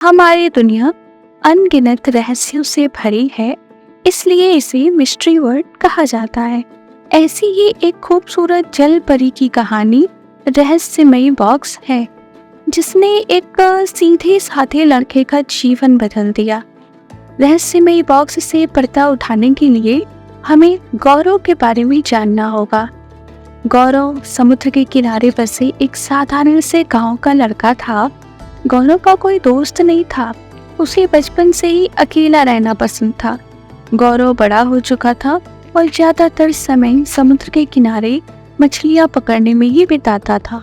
हमारी दुनिया अनगिनत रहस्यों से भरी है, इसलिए इसे मिस्ट्री वर्ल्ड कहा जाता है। ऐसी ही एक खूबसूरत जल परी की कहानी रहस्यमयी बॉक्स है, जिसने एक सीधे साधे लड़के का जीवन बदल दिया। रहस्यमयी बॉक्स से पर्दा उठाने के लिए हमें गौरव के बारे में जानना होगा। गौरव समुद्र के किनारे बसे एक साधारण से गांव का लड़का था। गौरव का कोई दोस्त नहीं था, उसे बचपन से ही अकेला रहना पसंद था। गौरव बड़ा हो चुका था और ज्यादातर समय समुद्र के किनारे मछलियां पकड़ने में ही बिताता था।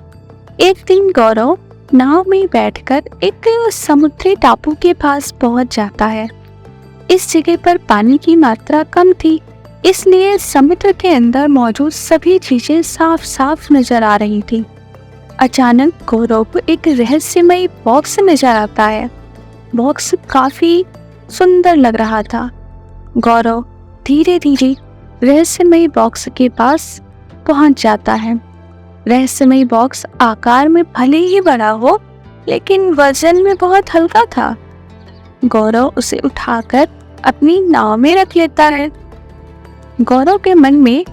एक दिन गौरव नाव में बैठकर एक समुद्री टापू के पास पहुंच जाता है। इस जगह पर पानी की मात्रा कम थी, इसलिए समुद्र के अंदर मौजूद सभी चीजें साफ साफ नजर आ रही थी। अचानक गौरव को एक रहस्यमयी बॉक्स नजर आता है। बॉक्स काफी सुंदर लग रहा था। गौरव धीरे धीरे रहस्यमयी बॉक्स के पास पहुंच जाता है। रहस्यमयी बॉक्स आकार में भले ही बड़ा हो, लेकिन वजन में बहुत हल्का था। गौरव उसे उठाकर अपनी नाव में रख लेता है। गौरव के मन में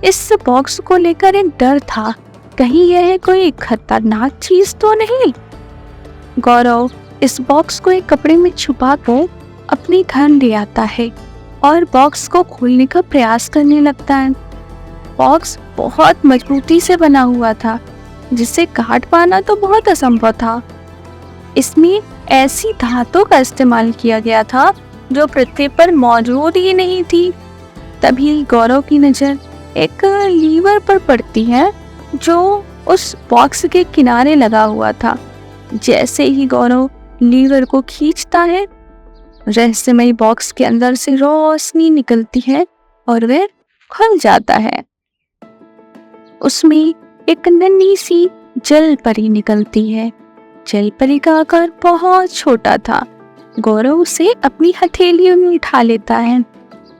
इस बॉक्स को लेकर एक डर था, कहीं यह कोई खतरनाक चीज तो नहीं। गौरव इस बॉक्स को एक कपड़े में छुपा कर अपने घर ले आता है और बॉक्स को खोलने का प्रयास करने लगता है। बॉक्स बहुत मजबूती से बना हुआ था, जिसे काट पाना तो बहुत असंभव था। इसमें ऐसी धातु का इस्तेमाल किया गया था जो पृथ्वी पर मौजूद ही नहीं थी। तभी गौरव की नजर एक लीवर पर पड़ती है जो उस बॉक्स के किनारे लगा हुआ था। जैसे ही गौरव लीवर को खींचता है, रहस्यमयी बॉक्स के अंदर से रोशनी निकलती है और वह खुल जाता है। उसमें एक नन्ही सी जल परी निकलती है। जल परी का आकार बहुत छोटा था। गौरव उसे अपनी हथेलियों में उठा लेता है।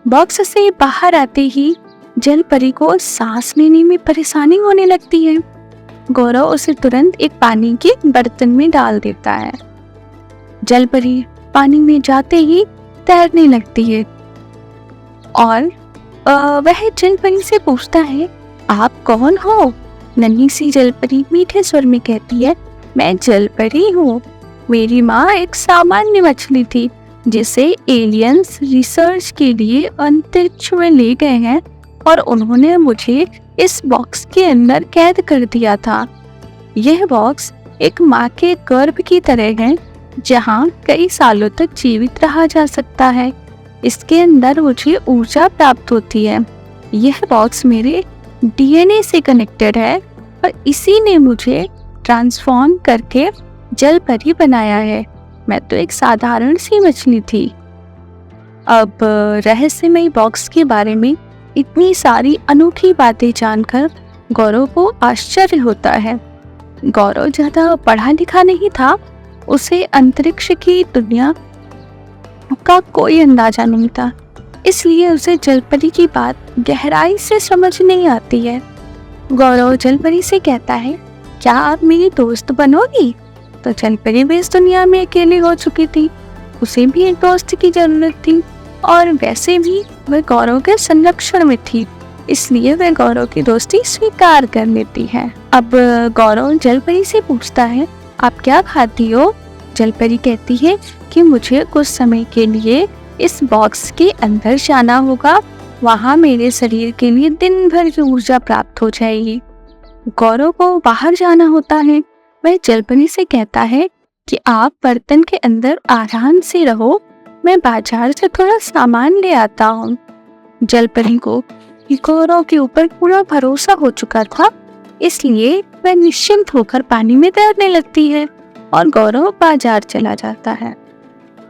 बॉक्स से बाहर आते ही जल परी को सांस लेने में परेशानी होने लगती है। गौरव उसे तुरंत एक पानी के बर्तन में डाल देता है। जल परी पानी में जाते ही तैरने लगती है और वह जल परी से पूछता है, आप कौन हो? नन्ही सी जल परी मीठे स्वर में कहती है, मैं जल परी हूँ। मेरी माँ एक सामान्य मछली थी जिसे एलियंस रिसर्च के लिए अंतरिक्ष में ले गए हैं और उन्होंने मुझे इस बॉक्स के अंदर कैद कर दिया था। यह बॉक्स एक माँ के गर्भ की तरह है, जहाँ कई सालों तक जीवित रहा जा सकता है। इसके अंदर मुझे ऊर्जा प्राप्त होती है। यह बॉक्स मेरे डीएनए से कनेक्टेड है और इसी ने मुझे ट्रांसफॉर्म करके जल परी बनाया है। मैं तो एक साधारण सी मछली थी। अब रहस्यमयी बॉक्स के बारे में इतनी सारी अनूठी बातें जानकर गौरव को आश्चर्य होता है। गौरव ज्यादा पढ़ा लिखा नहीं था, उसे अंतरिक्ष की दुनिया का कोई अंदाजा नहीं था, इसलिए उसे जलपरी की बात गहराई से समझ नहीं आती है। गौरव जलपरी से कहता है, क्या आप मेरी दोस्त बनोगी? तो जलपरी भी इस दुनिया में अकेली हो चुकी थी, उसे भी एक दोस्त की जरूरत थी और वैसे भी वह गौरव के संरक्षण में थी, इसलिए वह गौरव की दोस्ती स्वीकार कर लेती है। अब गौरव जलपरी से पूछता है, आप क्या खाती हो? जलपरी कहती है कि मुझे कुछ समय के लिए इस बॉक्स के अंदर जाना होगा, वहाँ मेरे शरीर के लिए दिन भर की ऊर्जा प्राप्त हो जाएगी। गौरव को बाहर जाना होता है। वह जलपरी से कहता है कि आप बर्तन के अंदर आराम से रहो, मैं बाजार से थोड़ा सामान ले आता हूँ। जलपरी को गौरव के ऊपर पूरा भरोसा हो चुका था, इसलिए वह निश्चिंत होकर पानी में तैरने लगती है और गौरव बाजार चला जाता है।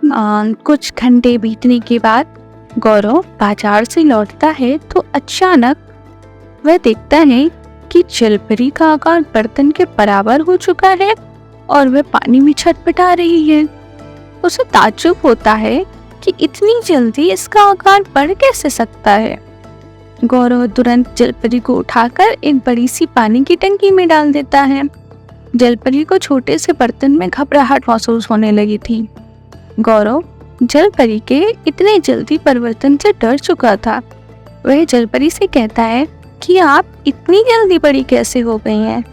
कुछ घंटे बीतने के बाद गौरव बाजार से लौटता है तो अचानक वह देखता है कि जलपरी का आकार बर्तन के बराबर हो चुका है और वह पानी में छटपटा रही है। उसे ताज्जुब होता है कि इतनी जल्दी इसका आकार बढ़ कैसे सकता है। गौरव तुरंत जलपरी को उठाकर एक बड़ी सी पानी की टंकी में डाल देता है। जलपरी को छोटे से बर्तन में घबराहट महसूस होने लगी थी। गौरव जल परी के इतने जल्दी परिवर्तन से डर चुका था। वह जल परी से कहता है कि आप इतनी जल्दी बड़ी कैसे हो गई हैं?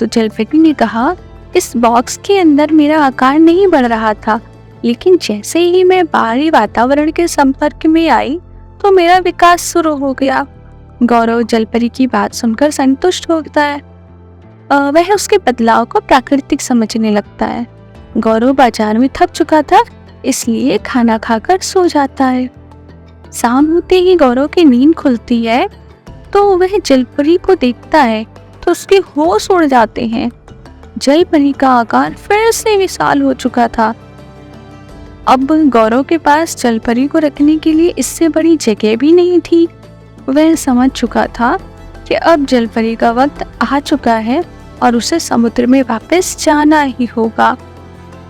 तो जल परी ने कहा, इस बॉक्स के अंदर मेरा आकार नहीं बढ़ रहा था, लेकिन जैसे ही मैं बाहरी वातावरण के संपर्क में आई तो मेरा विकास शुरू हो गया। गौरव जल परी की बात सुनकर संतुष्ट होता है। वह उसके बदलाव को प्राकृतिक समझने लगता है। गौरव बाजार में थक चुका था, इसलिए खाना खाकर सो जाता है। शाम होते ही गौरव की नींद खुलती है तो वह जल परी को देखता है तो उसके होश उड़ जाते हैं। जल परी का आकार फिर से विशाल हो चुका था। अब गौरव के पास जल परी को रखने के लिए इससे बड़ी जगह भी नहीं थी। वह समझ चुका था कि अब जल परी का वक्त आ चुका है और उसे समुद्र में वापस जाना ही होगा।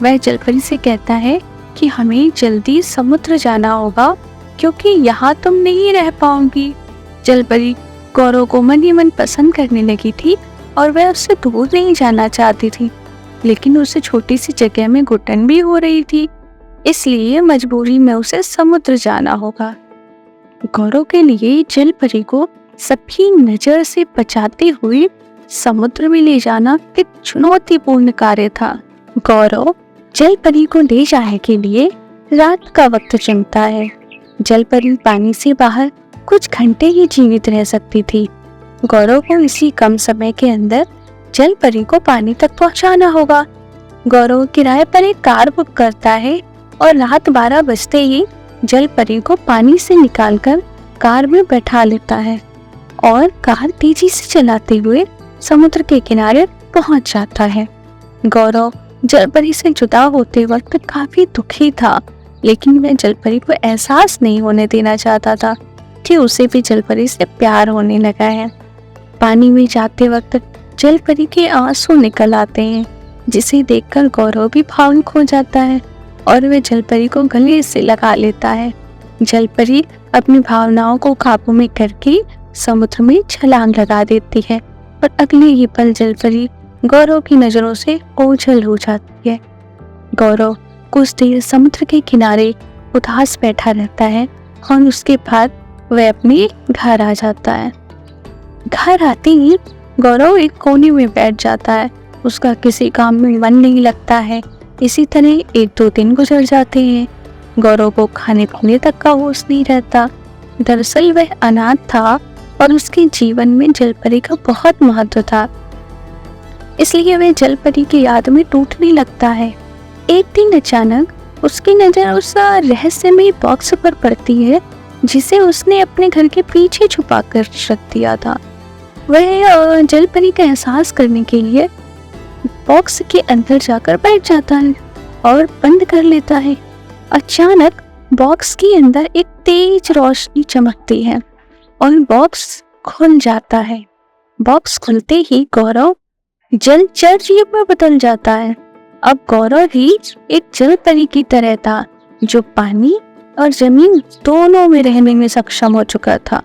वह जल परी से कहता है कि हमें जल्दी समुद्र जाना होगा, क्योंकि यहाँ तुम नहीं रह पाओगी। जल परी गौरव को मन ही मन पसंद करने लगी थी और वह उससे दूर नहीं जाना चाहती थी, लेकिन उसे छोटी सी जगह में घुटन भी हो रही थी, इसलिए मजबूरी में उसे समुद्र जाना होगा। गौरव के लिए जल परी को सबकी नजर से बचाते हुए समुद्र में ले जाना एक चुनौतीपूर्ण कार्य था। गौरव जल परी को ले जाने के लिए रात का वक्त चुनता है। जल परी पानी से बाहर कुछ घंटे ही जीवित रह सकती थी। गौरव को इसी कम समय के अंदर जल परी को पानी तक पहुंचाना होगा। गौरव किराए पर एक कार बुक करता है और रात 12 बजते ही जल परी को पानी से निकालकर कार में बैठा लेता है और कार तेजी से चलाते हुए समुद्र के किनारे पहुंच जाता है। गौरव जल परी से जुदा होते वक्त काफी दुखी था, लेकिन वह जल परी को एहसास नहीं होने देना चाहता था कि उसे भी जल परी से प्यार होने लगा है। पानी में जाते वक्त जल परी के आंसू निकल आते हैं, जिसे देखकर गौरव भी भावुक हो जाता है और वह जल परी को गले से लगा लेता है। जल परी अपनी भावनाओं को काबू में करके समुद्र में छलांग लगा देती है और अगले ही पल जल परी गौरव की नजरों से ओझल हो जाती है। गौरव कुछ देर समुद्र के किनारे उदास बैठा रहता है और उसके बाद वह अपने घर आ जाता है। घर आते ही गौरव एक कोने में बैठ जाता है। उसका किसी काम में मन नहीं लगता है। इसी तरह 1-2 दिन गुजर जाते हैं। गौरव को खाने पीने तक का होश नहीं रहता। दरअसल वह अनाथ था और उसके जीवन में जल परी का बहुत महत्व था, इसलिए वह जल परी की याद में टूटने लगता है। एक दिन अचानक उसकी नजर उस रहस्यमयी बॉक्स पर पड़ती है जिसे उसने अपने घर के पीछे छुपा कर रख दिया था। वह जल परी का एहसास करने के लिए बॉक्स के अंदर जाकर बैठ जाता है और बंद कर लेता है। अचानक बॉक्स के अंदर एक तेज रोशनी चमकती है और बॉक्स खुल जाता है। बॉक्स खुलते ही गौरव जलचर जीव में बदल जाता है। अब गौरव ही एक जल परी की तरह था, जो पानी और जमीन दोनों में रहने में सक्षम हो चुका था।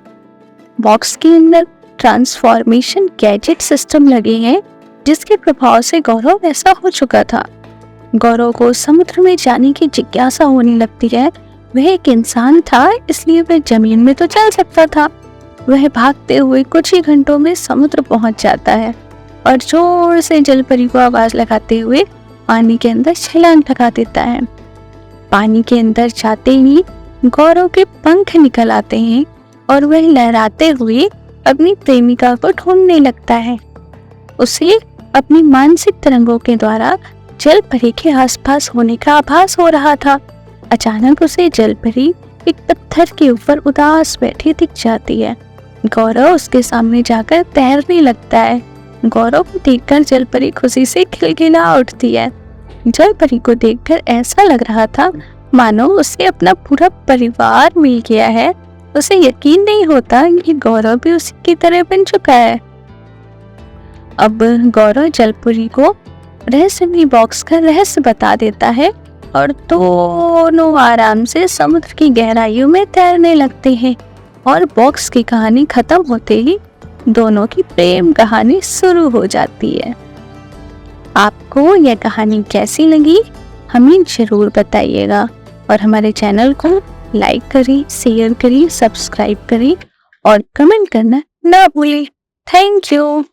बॉक्स के अंदर ट्रांसफॉर्मेशन गैजेट सिस्टम लगे हैं, जिसके प्रभाव से गौरव ऐसा हो चुका था। गौरव को समुद्र में जाने की जिज्ञासा होने लगती है। वह एक इंसान था, इसलिए वह जमीन में तो चल सकता था। वह भागते हुए कुछ ही घंटों में समुद्र पहुंच जाता है और जोर से जल परी को आवाज लगाते हुए पानी के अंदर छलांग लगा देता है। पानी के अंदर जाते ही गौरव के पंख निकल आते हैं और वह लहराते हुए अपनी प्रेमिका को ढूंढने लगता है। उसे अपनी मानसिक तरंगों के द्वारा जल परी के आसपास होने का आभास हो रहा था। अचानक उसे जल परी एक पत्थर के ऊपर उदास बैठी दिख जाती है। गौरव उसके सामने जाकर तैरने लगता है। गौरव को देखकर जल परी खुशी से खिलखिला उठती है। जल परी को देखकर ऐसा लग रहा था मानो उसे अपना पूरा परिवार मिल गया है। उसे यकीन नहीं होता कि गौरव भी उसी की तरह बन चुका है। अब गौरव जल परी को रहस्यमयी बॉक्स का रहस्य बता देता है और दोनों आराम से समुद्र की गहराइयों में तैरने लगते हैं और बॉक्स की कहानी खत्म होते ही दोनों की प्रेम कहानी शुरू हो जाती है। आपको यह कहानी कैसी लगी हमें ज़रूर बताइएगा और हमारे चैनल को लाइक करें, शेयर करें, सब्सक्राइब करें और कमेंट करना ना भूलें। Thank you.